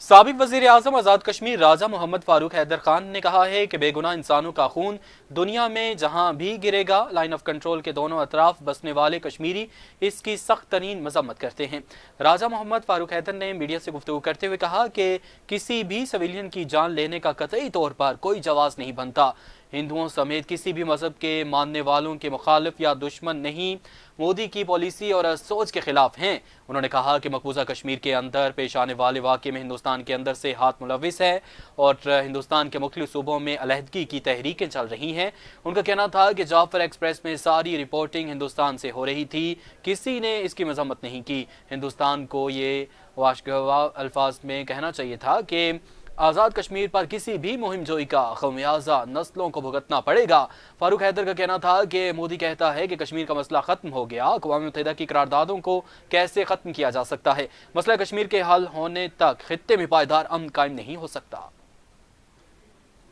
साबिक वज़ीर आज़म आज़ाद कश्मीर राजा मोहम्मद फारूक हैदर खान ने कहा है कि बेगुनाह इंसानों का खून दुनिया में जहां भी गिरेगा। लाइन ऑफ कंट्रोल के दोनों अतराफ बसने वाले कश्मीरी इसकी सख्त तरीन मजम्मत करते हैं। राजा मोहम्मद फारूक हैदर ने मीडिया से गुफ्तगू करते हुए कहा कि किसी भी सिविलियन की जान लेने का कतई तौर पर कोई जवाज़ नहीं बनता। हिंदुओं समेत किसी भी मजहब के मानने वालों के मुखालिफ या दुश्मन नहीं, मोदी की पॉलिसी और सोच के खिलाफ हैं। उन्होंने कहा कि मकबूजा कश्मीर के अंदर पेश आने वाले वाक़े में हिंदुस्तान के अंदर से हाथ मुलविस है और हिंदुस्तान के मुख्तलिफ सूबों में अलहदगी की तहरीकें चल रही हैं। उनका कहना था कि जाफर एक्सप्रेस में सारी रिपोर्टिंग हिंदुस्तान से हो रही थी, किसी ने इसकी मजम्मत नहीं की। हिंदुस्तान को ये वाशगवा अल्फाज में कहना चाहिए था कि आज़ाद कश्मीर पर किसी भी मुहिम जोई का खमियाजा नस्लों को भुगतना पड़ेगा। फारूक हैदर का कहना था कि मोदी कहता है कि कश्मीर का मसला ख़त्म हो गया, अक़वाम मुत्तहिदा की करारदादों को कैसे ख़त्म किया जा सकता है। मसला कश्मीर के हल होने तक खित्ते में पायदार अमन कायम नहीं हो सकता।